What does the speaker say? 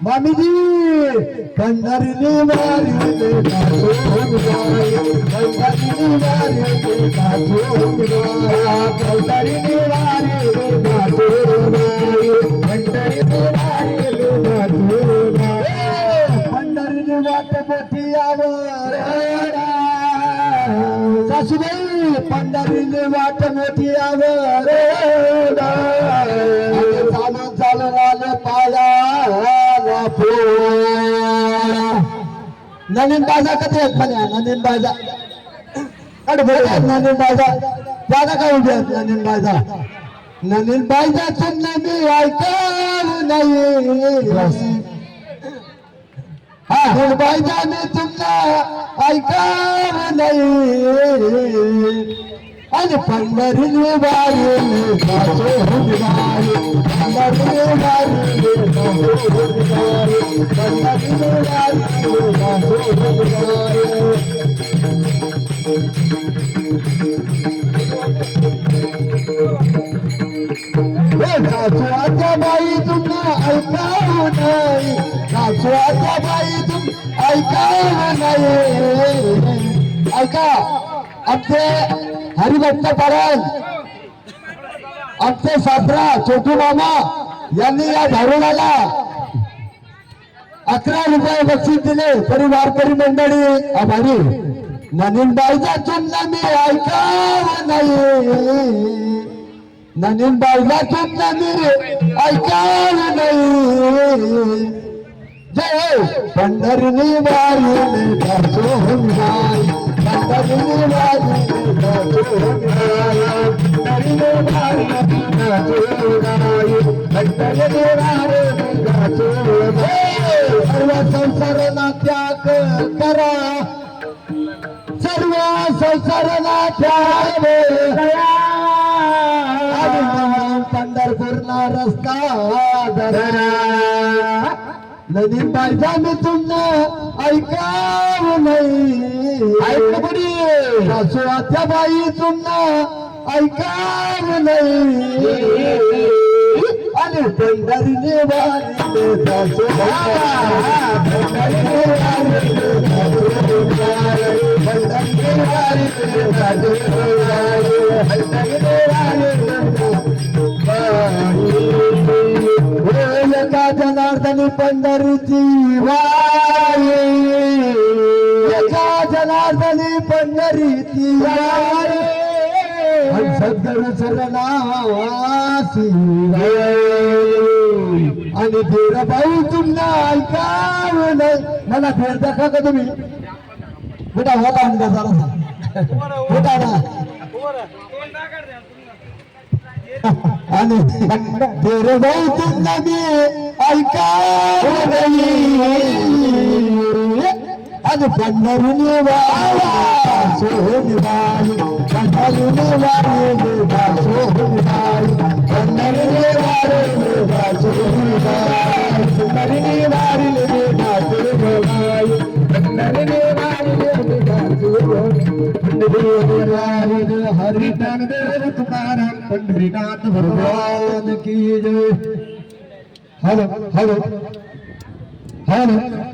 मामीजी पंढरीने वारी पंढरीने वारी पंढरीने वाट मोठी यावर सासूबाई पंढरीने वाट मोठी यावर चालून चालून आले पाया नवीन बाजा कधी आहेत म्हणे नवीन बाजा नवीन बाजा दादा काय उभे आहेत नवीन बाजा नवीन बाजा तुमने मी ऐकावं नाही हा बाजा मी तुमना ऐकावं नाही आणि पंढरीने वारी पंढरीने वारी काचवाच्या बाई तुमना ऐकावं नाही काचवाच्या बाई तुम ऐकावं नाही ऐका आमचे हरिभक्त परायण आमचे सासरा छोटू मामा यांनी या धारुणाला 11 रुपये बक्षीस दिले तरी वारकरी मंडळी आभारी नवीन बाईचा चुमना मी ऐकावं नाही नवीन बाईचा चुमना मी ऐकावं नाही जय पंढरीने वारी पंढरीने वारी सर्व संसारना त्याग करा सर्व संसारना त्याग पंढरपूरला रस्ता धरा नवीन बाईचा मी तुमना ऐकावं नाही ऐकबडी सासूच्या बाई तुमना ऐकावं नाही आणि पंढरीने वारी एका जनार्दनी पंढरीची वारी एका जनार्दनी पंढरीची वारी सद्गुरु शरणासी आणि धीरबाई तुमना ऐकावं नाही मला फेर दाखवा का तुम्ही बेटा होता आणि जरा होता ना आणि धीरबाई तुमना मी ऐकावं नाही आणि पंढरीने वारी पंढरीने वारी पंढरीने हरिनाथ तुकाराम पंढरीनाथ भगवान की जय हॅलो हॅलो हॅलो